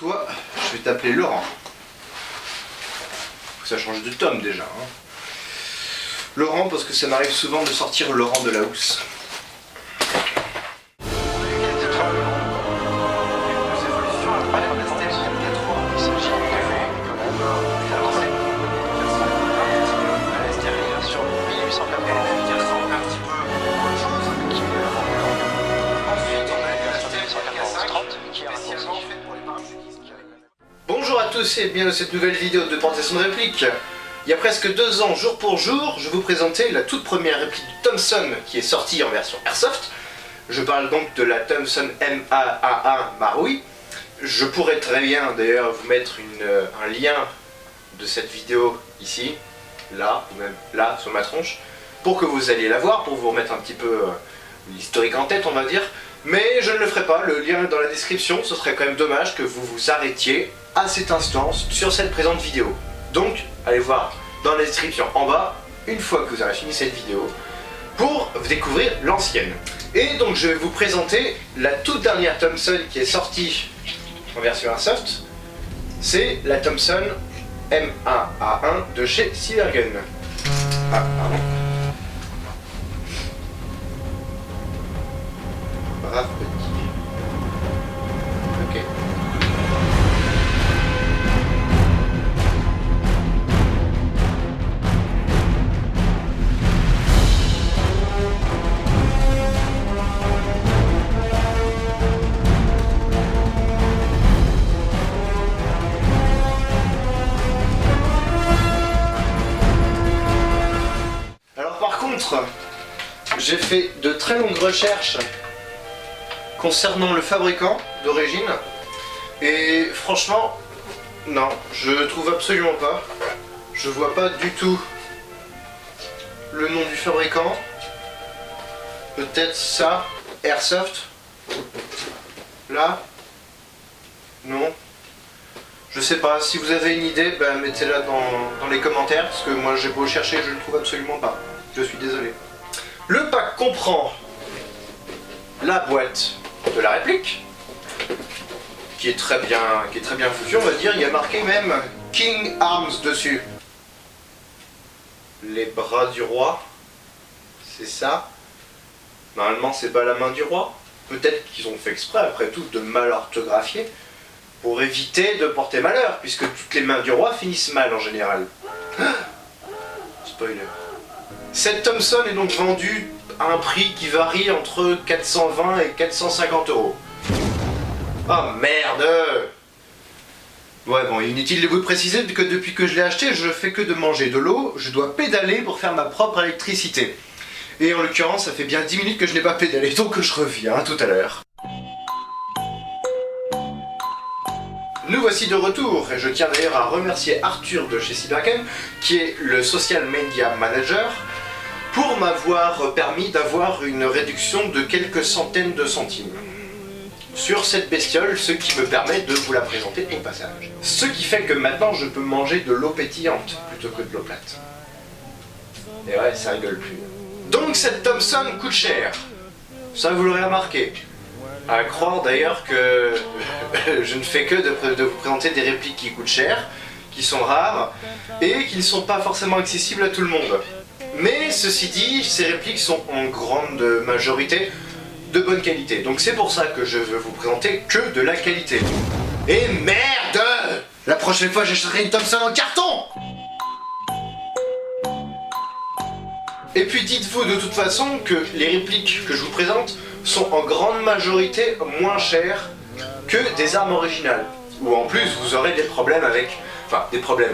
Toi, je vais t'appeler Laurent. Faut que ça change de Tom déjà. Hein. Laurent, parce que ça m'arrive souvent de sortir Laurent de la housse. Bonjour à tous et bienvenue dans cette nouvelle vidéo de présentation de réplique. Il y a presque 2 ans, jour pour jour, je vous présentais la toute première réplique de Thompson qui est sortie en version Airsoft. Je parle donc de la Thompson MAA1 Maroui. Je pourrais très bien d'ailleurs vous mettre un lien de cette vidéo ici, là, ou même là, sur ma tronche, pour que vous alliez la voir, pour vous remettre un petit peu l'historique en tête, on va dire. Mais je ne le ferai pas, le lien est dans la description, ce serait quand même dommage que vous vous arrêtiez à cet instant sur cette présente vidéo. Donc, allez voir dans la description en bas, une fois que vous aurez fini cette vidéo, pour découvrir l'ancienne. Et donc je vais vous présenter la toute dernière Thompson qui est sortie en version Airsoft. C'est la Thompson M1A1 de chez Cybergun. Ah, pardon. Brave petit. Ok. Alors par contre, j'ai fait de très longues recherches concernant le fabricant d'origine et franchement non, je trouve absolument pas. Je vois pas du tout le nom du fabricant. Peut-être ça, Airsoft. Là. Non. Je sais pas, si vous avez une idée, bah, mettez-la dans les commentaires, parce que moi j'ai beau chercher, je ne le trouve absolument pas. Je suis désolé. Le pack comprend la boîte de la réplique, qui est très bien foutue, on va dire. Il y a marqué même King Arms dessus. Les bras du roi, c'est ça. Normalement c'est pas la main du roi. Peut-être qu'ils ont fait exprès, après tout, de mal orthographier, pour éviter de porter malheur, puisque toutes les mains du roi finissent mal en général. Spoiler. Cette Thompson est donc vendue à un prix qui varie entre 420 et 450 €. Oh merde! Ouais bon, inutile de vous préciser que depuis que je l'ai acheté, je fais que de manger de l'eau, je dois pédaler pour faire ma propre électricité. Et en l'occurrence, ça fait bien 10 minutes que je n'ai pas pédalé, donc je reviens tout à l'heure. Nous voici de retour, et je tiens d'ailleurs à remercier Arthur de chez Cybergun, qui est le Social Media Manager, pour m'avoir permis d'avoir une réduction de quelques centaines de centimes sur cette bestiole, ce qui me permet de vous la présenter au passage. Ce qui fait que maintenant je peux manger de l'eau pétillante plutôt que de l'eau plate. Et ouais, ça rigole plus. Donc cette Thompson coûte cher, ça vous l'aurez remarqué. À croire d'ailleurs que je ne fais que de vous présenter des répliques qui coûtent cher, qui sont rares, et qui ne sont pas forcément accessibles à tout le monde. Mais ceci dit, ces répliques sont en grande majorité de bonne qualité. Donc c'est pour ça que je veux vous présenter que de la qualité. Et merde! La prochaine fois j'achèterai une Thompson en carton! Et puis dites-vous de toute façon que les répliques que je vous présente sont en grande majorité moins chères que des armes originales. Ou en plus vous aurez des problèmes avec... Enfin, des problèmes.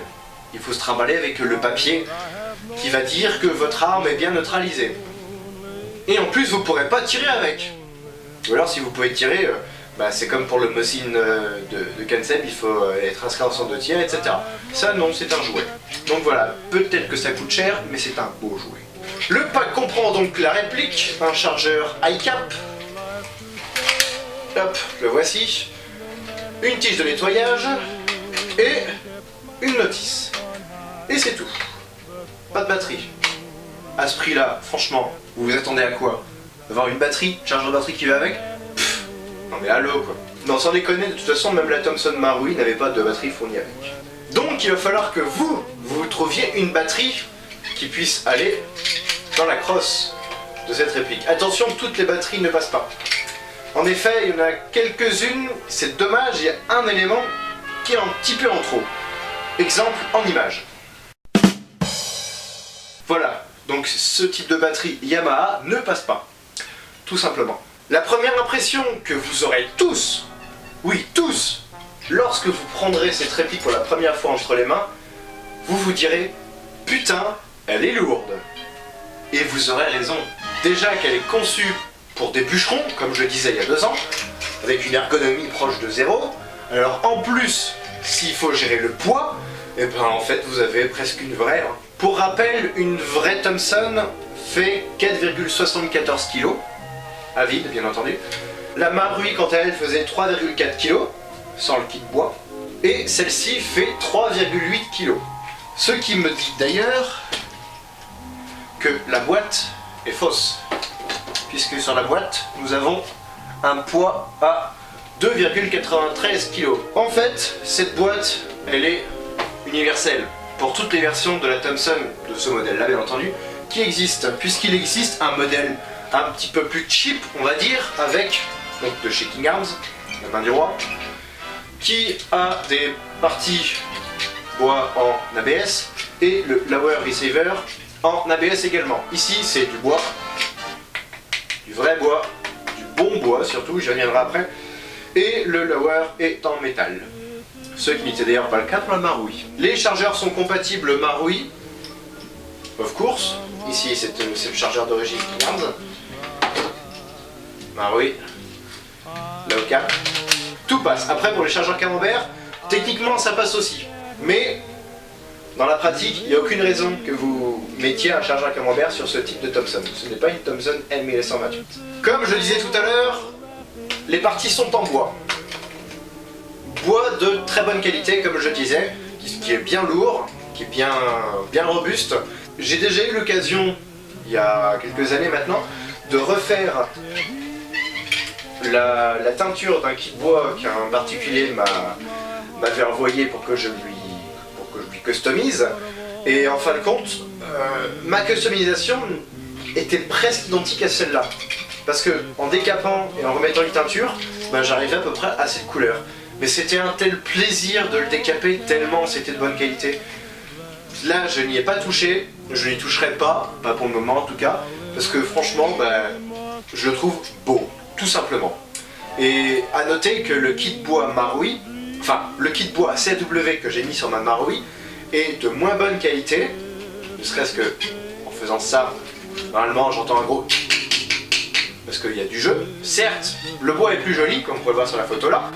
Il faut se trimballer avec le papier qui va dire que votre arme est bien neutralisée. Et en plus vous pourrez pas tirer avec. Ou alors si vous pouvez tirer, bah, c'est comme pour le Mosin de Kensep, il faut être inscrit en centre de tir, etc. Ça non, c'est un jouet. Donc voilà, peut-être que ça coûte cher, mais c'est un beau jouet. Le pack comprend donc la réplique, un chargeur ICAP, hop, le voici, une tige de nettoyage et une notice. Et c'est tout. Pas de batterie. À ce prix-là, franchement, vous vous attendez à quoi? Avoir une batterie, chargeur de batterie qui va avec? Pff, non mais allô quoi. Non, sans déconner, de toute façon, même la Thomson Marui n'avait pas de batterie fournie avec. Donc il va falloir que vous trouviez une batterie qui puisse aller dans la crosse de cette réplique. Attention, toutes les batteries ne passent pas. En effet, il y en a quelques-unes, c'est dommage, il y a un élément qui est un petit peu en trop. Exemple en image. Voilà, donc ce type de batterie Yamaha ne passe pas. Tout simplement. La première impression que vous aurez tous, oui tous, lorsque vous prendrez cette réplique pour la première fois entre les mains, vous vous direz « Putain, elle est lourde !» Et vous aurez raison. Déjà qu'elle est conçue pour des bûcherons, comme je le disais il y a 2 ans, avec une ergonomie proche de 0, alors en plus, s'il faut gérer le poids, et ben en fait vous avez presque une vraie. Pour rappel, une vraie Thomson fait 4,74 kg, à vide bien entendu. La Marui quant à elle faisait 3,4 kg, sans le kit bois, et celle-ci fait 3,8 kg. Ce qui me dit d'ailleurs que la boîte est fausse, puisque sur la boîte nous avons un poids à 2,93 kg. En fait, cette boîte, elle est universelle pour toutes les versions de la Thomson, de ce modèle-là bien entendu, qui existent, puisqu'il existe un modèle un petit peu plus cheap, on va dire, avec, donc de chez King Arms, la main du roi, qui a des parties bois en ABS et le Lower Receiver en ABS également. Ici c'est du bois, du vrai bois, du bon bois surtout, j'y reviendrai après, et le Lower est en métal. Ce qui n'était d'ailleurs pas le cas pour la Marui. Les chargeurs sont compatibles Marui, of course, ici c'est le chargeur d'origine King Arms, Marui, Laoka, tout passe. Après pour les chargeurs camembert, techniquement ça passe aussi, mais dans la pratique, il n'y a aucune raison que vous mettiez un chargeur camembert sur ce type de Thomson. Ce n'est pas une Thomson N1128. Comme je le disais tout à l'heure, les parties sont en bois. Bois de très bonne qualité, comme je le disais, qui est bien lourd, qui est bien robuste. J'ai déjà eu l'occasion, il y a quelques années maintenant, de refaire la teinture d'un kit bois qu'un particulier m'avait envoyé pour que je lui customise, et en fin de compte ma customisation était presque identique à celle-là, parce que en décapant et en remettant une teinture, ben, j'arrivais à peu près à cette couleur, mais c'était un tel plaisir de le décaper tellement c'était de bonne qualité. Là je n'y ai pas touché, je n'y toucherai pas pour le moment en tout cas, parce que franchement ben, je le trouve beau, tout simplement. Et à noter que le kit bois Marui, enfin le kit bois CW que j'ai mis sur ma Marui, est de moins bonne qualité, ne serait-ce que en faisant ça, normalement j'entends un gros parce qu'il y a du jeu. Certes, le bois est plus joli, comme vous pouvez le voir sur la photo là,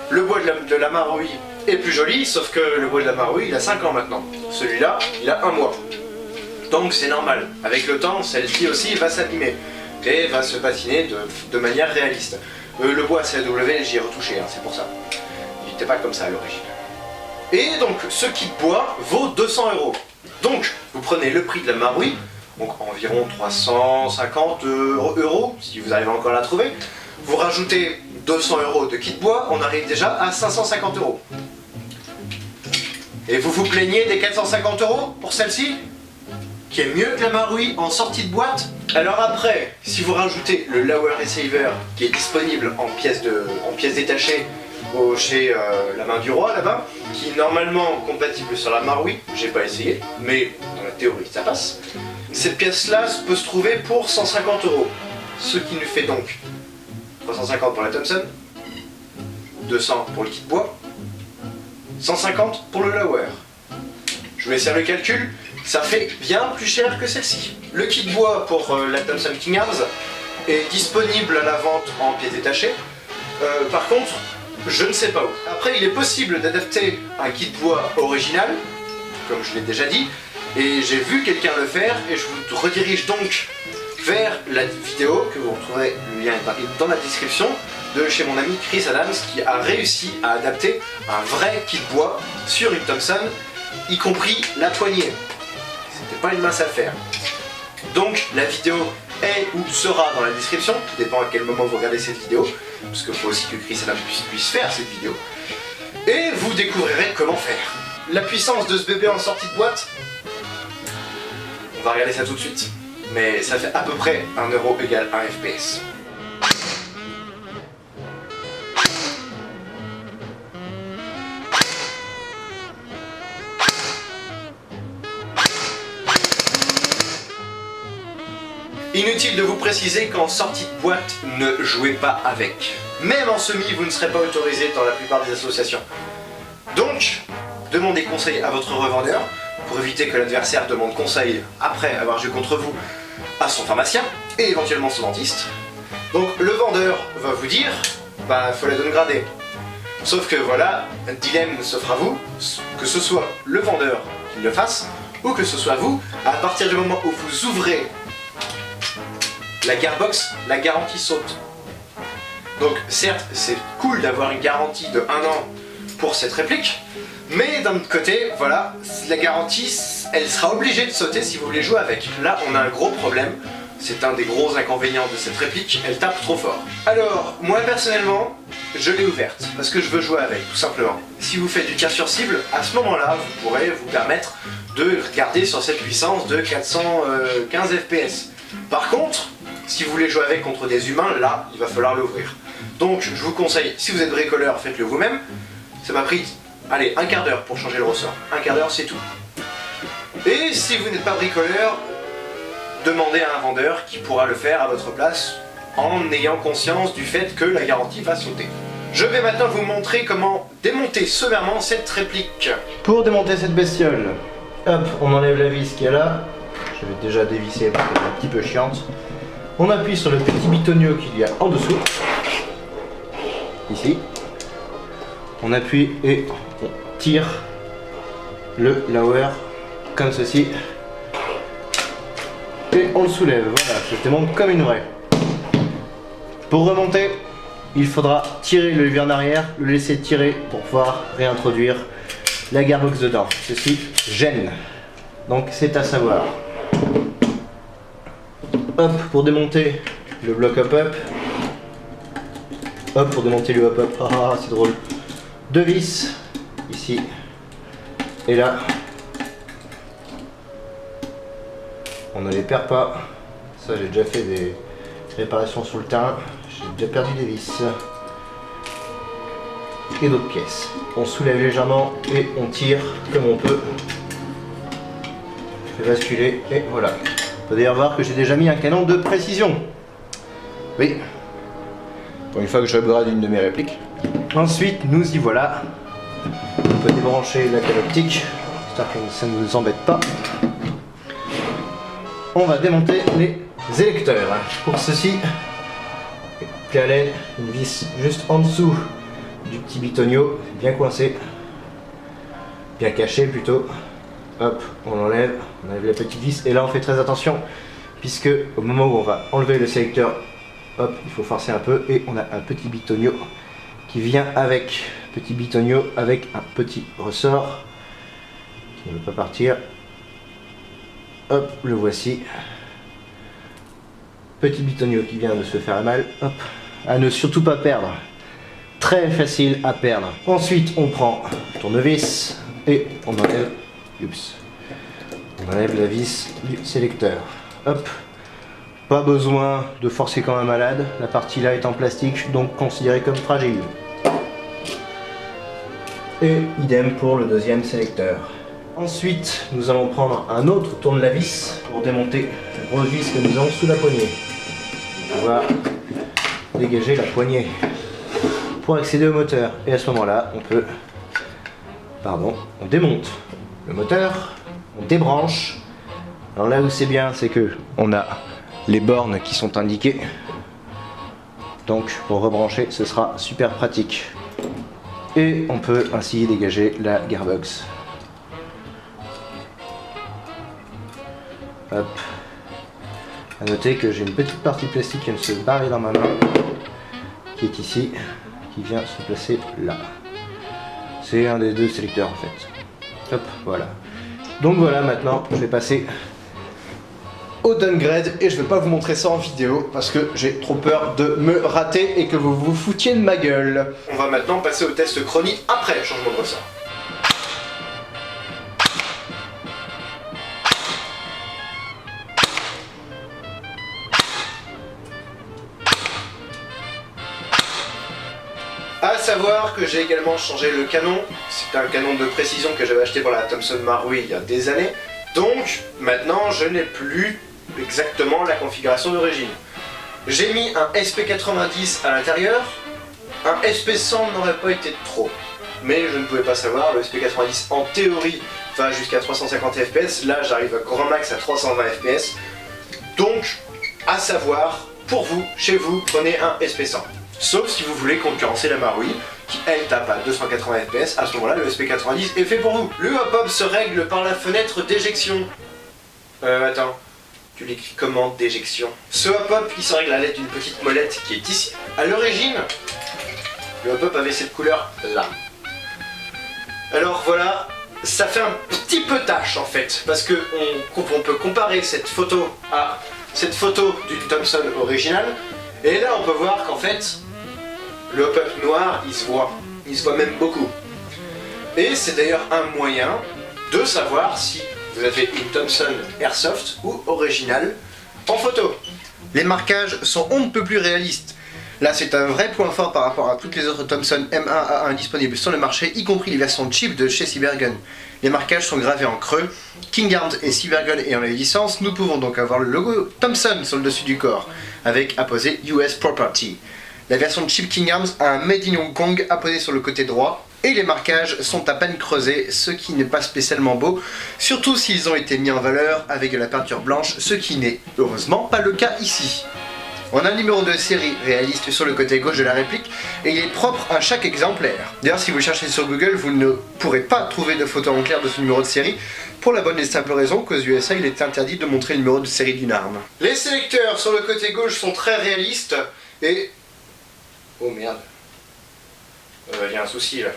le bois de la Marui est plus joli, sauf que le bois de la Marui il a 5 ans maintenant, celui-là il a 1 mois. Donc c'est normal, avec le temps celle-ci aussi va s'abîmer et va se patiner de manière réaliste. Le bois CW j'y ai retouché, hein, c'est pour ça, il n'était pas comme ça à l'origine. Et donc ce kit bois vaut 200 €. Donc vous prenez le prix de la Marui, donc environ 350 €, si vous arrivez encore à la trouver. Vous rajoutez 200 € de kit bois, on arrive déjà à 550 €. Et vous vous plaignez des 450 € pour celle-ci, qui est mieux que la Marui en sortie de boîte. Alors après, si vous rajoutez le Lower Receiver, qui est disponible en pièces détachées, chez la main du roi là-bas, qui est normalement compatible sur la Marui, j'ai pas essayé, mais dans la théorie ça passe. Cette pièce-là peut se trouver pour 150 €, ce qui nous fait donc 350 pour la Thomson, 200 pour le kit bois, 150 pour le Lower. Je vous laisse faire le calcul, ça fait bien plus cher que celle-ci. Le kit bois pour la Thomson King Arms est disponible à la vente en pièces détachées. Par contre, je ne sais pas où. Après, il est possible d'adapter un kit bois original, comme je l'ai déjà dit, et j'ai vu quelqu'un le faire, et je vous redirige donc vers la vidéo, que vous retrouverez, le lien est dans la description, de chez mon ami Chris Adams, qui a réussi à adapter un vrai kit bois sur une Thomson, y compris la poignée. C'était pas une mince affaire. Donc, la vidéo est ou sera dans la description, tout dépend à quel moment vous regardez cette vidéo. parce qu'il faut aussi que Chris Adam puisse faire cette vidéo. Et vous découvrirez comment faire. La puissance de ce bébé en sortie de boîte, on va regarder ça tout de suite. Mais ça fait à peu près 1 euro égale 1 FPS. Inutile de vous préciser qu'en sortie de boîte, ne jouez pas avec. Même en semi, vous ne serez pas autorisé dans la plupart des associations. Donc, demandez conseil à votre revendeur, pour éviter que l'adversaire demande conseil après avoir joué contre vous à son pharmacien, et éventuellement son dentiste. Donc le vendeur va vous dire, bah faut la downgrader. Sauf que voilà, un dilemme s'offre à vous, que ce soit le vendeur qui le fasse, ou que ce soit vous, à partir du moment où vous ouvrez la gearbox, la garantie saute. Donc certes, c'est cool d'avoir une garantie de 1 an pour cette réplique, mais d'un autre côté, voilà, la garantie, elle sera obligée de sauter si vous voulez jouer avec. Là, on a un gros problème, c'est un des gros inconvénients de cette réplique, elle tape trop fort. Alors, moi personnellement, je l'ai ouverte, parce que je veux jouer avec, tout simplement. Si vous faites du tir sur cible, à ce moment-là, vous pourrez vous permettre de garder sur cette puissance de 415 FPS. Par contre, si vous voulez jouer avec contre des humains, là, il va falloir l'ouvrir. Donc, je vous conseille, si vous êtes bricoleur, faites-le vous-même. Ça m'a pris, allez, 1/4 d'heure pour changer le ressort. 1/4 d'heure, c'est tout. Et si vous n'êtes pas bricoleur, demandez à un vendeur qui pourra le faire à votre place en ayant conscience du fait que la garantie va sauter. Je vais maintenant vous montrer comment démonter sommairement cette réplique. Pour démonter cette bestiole, hop, on enlève la vis qui est là. Je vais déjà dévisser parce qu'elle est un petit peu chiante. On appuie sur le petit bitonio qu'il y a en dessous. Ici. On appuie et on tire le lower comme ceci. Et on le soulève. Voilà, je démonte comme une vraie. Pour remonter, il faudra tirer le levier en arrière, le laisser tirer pour pouvoir réintroduire la gearbox dedans. Ceci gêne. Donc c'est à savoir. Hop, pour démonter le bloc hop-up. Hop, pour démonter le hop-up. Ah, c'est drôle. 2 vis, ici et là. On ne les perd pas. Ça, j'ai déjà fait des réparations sur le terrain. J'ai déjà perdu des vis. Et d'autres pièces. On soulève légèrement et on tire comme on peut. Je fais basculer et voilà. On peut d'ailleurs voir que j'ai déjà mis un canon de précision. Oui. Pour une fois que je upgrade une de mes répliques. Ensuite, nous y voilà. On peut débrancher la cale optique. J'espère que ça ne nous embête pas. On va démonter les électeurs. Pour ceci, une vis juste en dessous du petit bitonio, bien coincé, bien caché plutôt. Hop, on enlève la petite vis et là on fait très attention puisque au moment où on va enlever le sélecteur, hop, il faut forcer un peu et on a un petit bitonio qui vient avec, petit bitonio avec un petit ressort qui ne veut pas partir. Hop, le voici. Petit bitonio qui vient de se faire mal. Hop, à ne surtout pas perdre. Très facile à perdre. Ensuite, on prend le tournevis et on enlève. Oups. On enlève la vis du sélecteur. Hop. Pas besoin de forcer comme un malade. La partie là est en plastique, donc considérée comme fragile. Et idem pour le deuxième sélecteur. Ensuite, nous allons prendre un autre tournevis pour démonter la grosse vis que nous avons sous la poignée. On va dégager la poignée pour accéder au moteur. Et à ce moment-là, on démonte le moteur, on débranche. Alors là où c'est bien, c'est que on a les bornes qui sont indiquées. Donc pour rebrancher, ce sera super pratique. Et on peut ainsi dégager la gearbox. Hop. A noter que j'ai une petite partie plastique qui vient de se barrer dans ma main, qui est ici, qui vient se placer là. C'est un des deux sélecteurs en fait. Hop, voilà. Donc voilà, maintenant je vais passer au downgrade et je vais pas vous montrer ça en vidéo parce que j'ai trop peur de me rater et que vous vous foutiez de ma gueule. On va maintenant passer au test chronique après changement de ressort. A savoir que j'ai également changé le canon. C'est un canon de précision que j'avais acheté pour la Thomson Marui il y a des années. Donc maintenant je n'ai plus exactement la configuration d'origine. J'ai mis un SP90 à l'intérieur. Un SP100 n'aurait pas été trop. Mais je ne pouvais pas savoir, le SP90 en théorie va jusqu'à 350 fps. Là j'arrive à grand max à 320 fps. Donc à savoir, pour vous, chez vous, prenez un SP100. Sauf si vous voulez concurrencer la Marui, qui elle tape à 280 fps, à ce moment-là le SP90 est fait pour vous. Le hop-hop se règle par la fenêtre d'éjection. Attends, tu l'écris comment d'éjection? Ce hop-hop il se règle à l'aide d'une petite molette qui est ici. À l'origine, le hop-up avait cette couleur là. Alors voilà, ça fait un petit peu tâche en fait, parce que on peut comparer cette photo à cette photo d'une Thomson originale, et là on peut voir qu'en fait, le hop-up noir, il se voit même beaucoup. Et c'est d'ailleurs un moyen de savoir si vous avez une Thomson Airsoft ou originale en photo. Les marquages sont on ne peut plus réalistes. Là c'est un vrai point fort par rapport à toutes les autres Thomson M1A1 disponibles sur le marché, y compris les versions cheap de chez Cybergun. Les marquages sont gravés en creux. King Arms et Cybergun ayant les licences, nous pouvons donc avoir le logo Thomson sur le dessus du corps, avec apposé US Property. La version de Chip King Arms a un Made in Hong Kong apposé sur le côté droit, et les marquages sont à peine creusés, ce qui n'est pas spécialement beau, surtout s'ils ont été mis en valeur avec de la peinture blanche, ce qui n'est heureusement pas le cas ici. On a un numéro de série réaliste sur le côté gauche de la réplique, et il est propre à chaque exemplaire. D'ailleurs si vous cherchez sur Google, vous ne pourrez pas trouver de photo en clair de ce numéro de série, pour la bonne et simple raison qu'aux USA il est interdit de montrer le numéro de série d'une arme. Les sélecteurs sur le côté gauche sont très réalistes, et... oh merde. Il y a un souci là.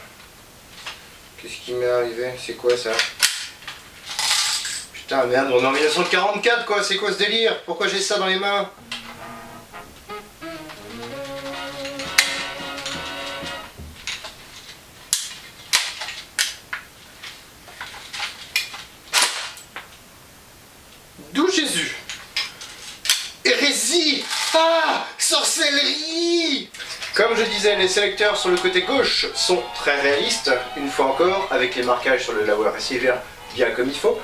Qu'est-ce qui m'est arrivé? C'est quoi ça? Putain merde, on est en 1944 quoi, c'est quoi ce délire? Pourquoi j'ai ça dans les mains? D'où Jésus? Hérésie! Ah! Sorcellerie! Comme je disais, les sélecteurs sur le côté gauche sont très réalistes, une fois encore, avec les marquages sur le lower receiver bien comme il faut,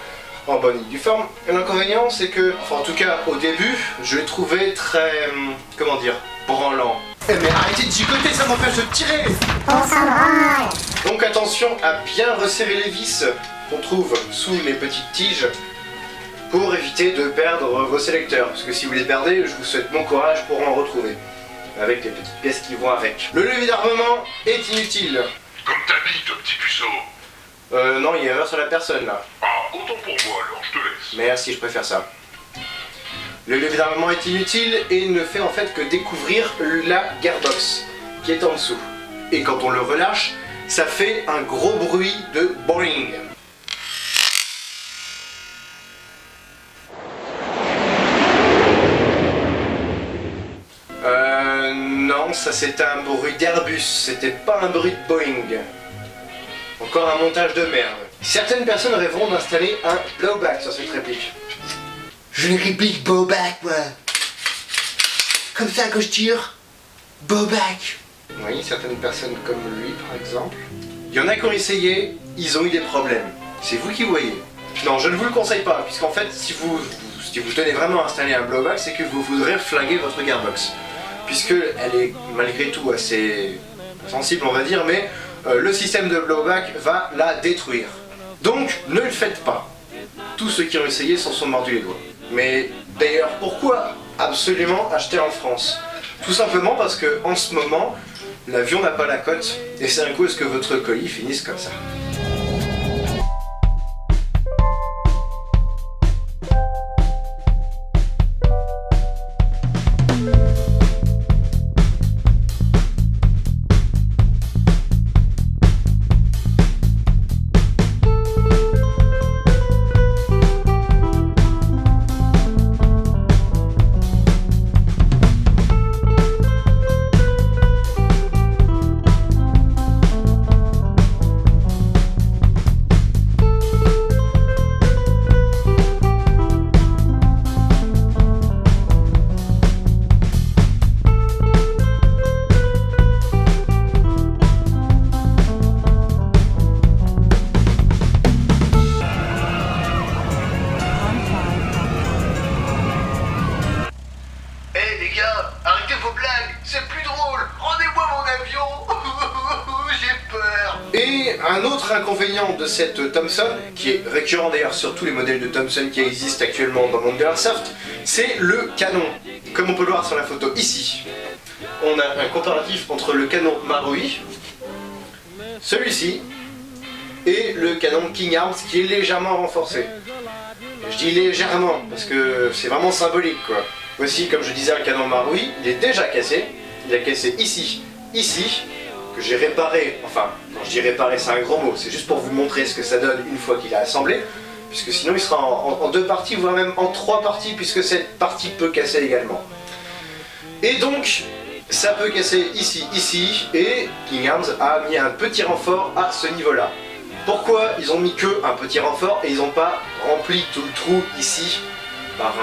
en bonne et due forme. L'inconvénient, c'est que, enfin en tout cas au début, je les trouvais très, comment dire, branlants. Eh mais arrêtez de gigoter, ça m'empêche de tirer! On s'en branle! Donc attention à bien resserrer les vis qu'on trouve sous les petites tiges, pour éviter de perdre vos sélecteurs, parce que si vous les perdez, je vous souhaite bon courage pour en retrouver, avec les petites pièces qui vont avec. Le levier d'armement est inutile. Comme t'habites, petit puceau. Non, il y a erreur sur la personne là. Ah, autant pour moi alors, je te laisse. Merci, je préfère ça. Le levier d'armement est inutile et ne fait en fait que découvrir la gearbox qui est en dessous. Et quand on le relâche, ça fait un gros bruit de boing. Non, ça c'était un bruit d'Airbus, c'était pas un bruit de Boeing. Encore un montage de merde. Certaines personnes rêveront d'installer un blowback sur cette réplique. Je les réplique blowback, moi. Comme ça quand je tire, blowback. Oui, certaines personnes comme lui par exemple. Il y en a qui ont essayé, ils ont eu des problèmes. C'est vous qui voyez. Non, je ne vous le conseille pas, puisqu'en fait, si vous tenez vraiment à installer un blowback, c'est que vous voudrez flinguer votre gearbox. Puisque elle est malgré tout assez sensible on va dire, mais le système de blowback va la détruire. Donc ne le faites pas. Tous ceux qui ont essayé s'en sont mordus les doigts. Mais d'ailleurs pourquoi absolument acheter en France? Tout simplement parce que en ce moment l'avion n'a pas la cote et c'est un coup à ce que votre colis finisse comme ça. Et un autre inconvénient de cette Thompson, qui est récurrent d'ailleurs sur tous les modèles de Thompson qui existent actuellement dans le monde de l'airsoft, c'est le canon. Comme on peut le voir sur la photo ici, on a un comparatif entre le canon Marui, celui-ci, et le canon King Arms qui est légèrement renforcé. Je dis légèrement parce que c'est vraiment symbolique quoi. Voici, comme je disais, un canon Marui, il est déjà cassé. Il a cassé ici, que j'ai réparé. Enfin, quand je dis réparé, c'est un gros mot. C'est juste pour vous montrer ce que ça donne une fois qu'il est assemblé. Puisque sinon il sera en 2 parties, voire même en 3 parties, puisque cette partie peut casser également. Et donc, ça peut casser ici, et King Arms a mis un petit renfort à ce niveau-là. Pourquoi ils ont mis que un petit renfort et ils n'ont pas rempli tout le trou ici par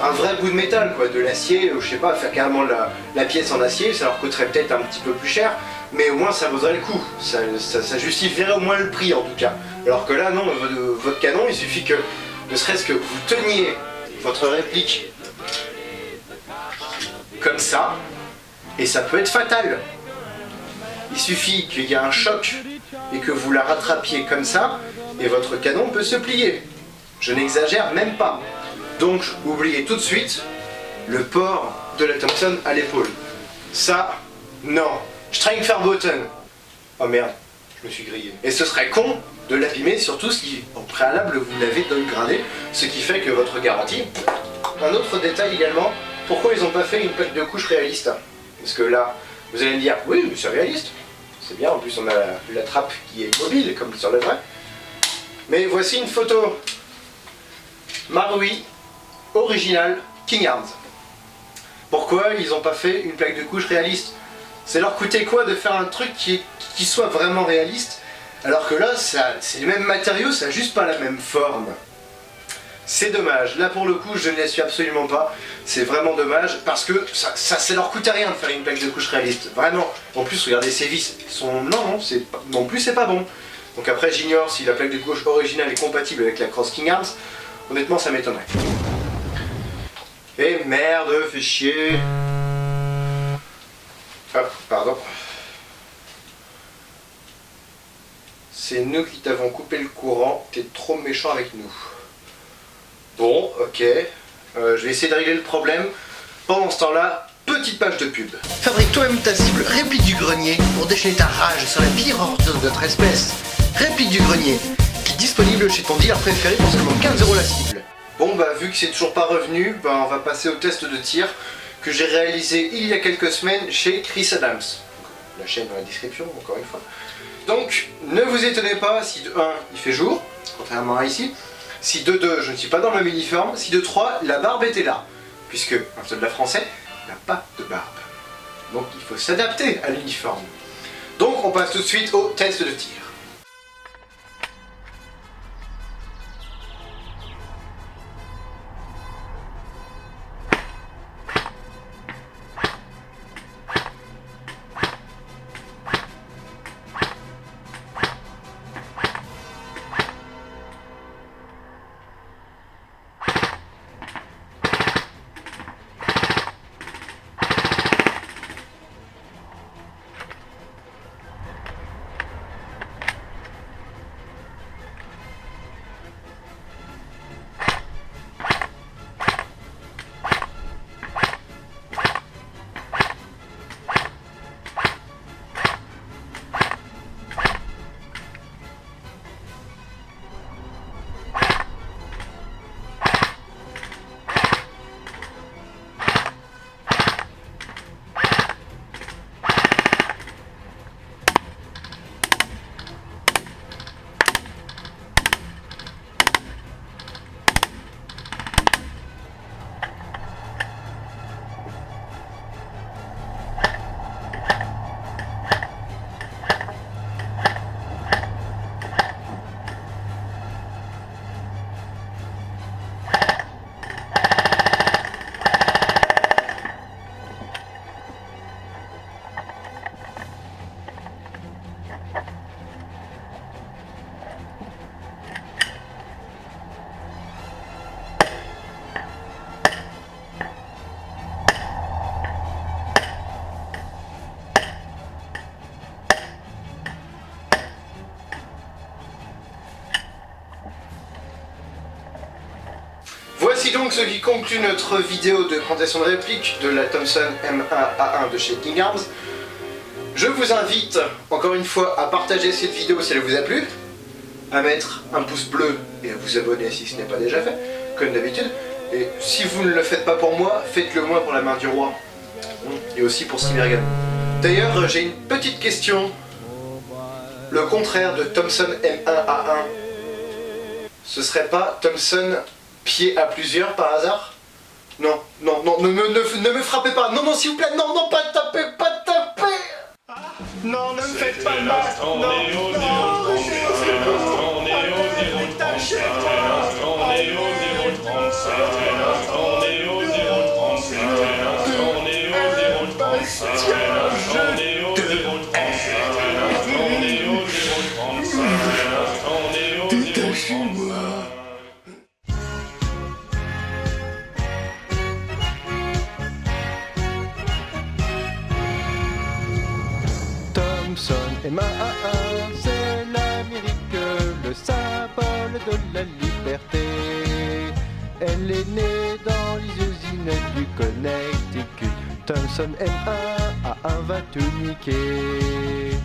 un vrai bout de métal, quoi, de l'acier, je sais pas, faire carrément la pièce en acier, ça leur coûterait peut-être un petit peu plus cher, mais au moins ça vaudrait le coup, ça justifierait au moins le prix en tout cas. Alors que là non, votre canon, il suffit que, ne serait-ce que vous teniez votre réplique comme ça, et ça peut être fatal. Il suffit qu'il y ait un choc et que vous la rattrapiez comme ça, et votre canon peut se plier. Je n'exagère même pas. Donc, oubliez tout de suite le port de la Thompson à l'épaule. Ça, non. Strength-Verboten. Oh merde, je me suis grillé. Et ce serait con de l'abîmer, surtout si au préalable vous l'avez downgradé, ce qui fait que votre garantie... Un autre détail également, pourquoi ils n'ont pas fait une plaque de couche réaliste? Parce que là, vous allez me dire, oui, mais c'est réaliste. C'est bien, en plus on a la trappe qui est mobile, comme sur le vrai. Mais voici une photo. Marui, original, King Arms. Pourquoi ils n'ont pas fait une plaque de couche réaliste? Ça leur coûtait quoi de faire un truc qui soit vraiment réaliste, alors que là, c'est les mêmes matériaux, ça n'a juste pas la même forme. C'est dommage. Là, pour le coup, je ne les suis absolument pas. C'est vraiment dommage, parce que ça leur coûtait rien de faire une plaque de couche réaliste. Vraiment. En plus, regardez ces vis. Non plus, c'est pas bon. Donc après, j'ignore si la plaque de couche originale est compatible avec la Cross King Arms. Honnêtement, ça m'étonnerait. Et merde, fais chier. Hop, pardon. C'est nous qui t'avons coupé le courant, t'es trop méchant avec nous. Bon, ok. Je vais essayer de régler le problème. Pendant ce temps-là, petite page de pub. Fabrique toi-même ta cible réplique du grenier pour déchaîner ta rage sur la pire ordure de notre espèce. Réplique du grenier, qui est disponible chez ton dealer préféré pour seulement 15 € la cible. Bon bah vu que c'est toujours pas revenu, bah on va passer au test de tir que j'ai réalisé il y a quelques semaines chez Chris Adams. La chaîne dans la description, encore une fois. Donc, ne vous étonnez pas si de 1, il fait jour, contrairement à ici. Si de 2, je ne suis pas dans le même uniforme. Si de 3, la barbe était là. Puisque un soldat français n'a pas de barbe. Donc il faut s'adapter à l'uniforme. Donc on passe tout de suite au test de tir. donc ce qui conclut notre vidéo de présentation de réplique de la Thompson M1A1 de chez King Arms. Je vous invite encore une fois à partager cette vidéo si elle vous a plu, à mettre un pouce bleu et à vous abonner si ce n'est pas déjà fait, comme d'habitude. Et si vous ne le faites pas pour moi, faites-le moins pour la main du roi. Et aussi pour Cybergun. D'ailleurs, j'ai une petite question. Le contraire de Thompson M1A1, ce serait pas Thompson pied à plusieurs par hasard? Non, non, non, ne me frappez pas. Non, non, s'il vous plaît, non, non, pas taper, pas taper. Non, ne me faites pas mal. Non, non, Thompson M1A1, c'est l'Amérique, le symbole de la liberté. Elle est née dans les usines du Connecticut. Thompson M1A1 va tout niquer.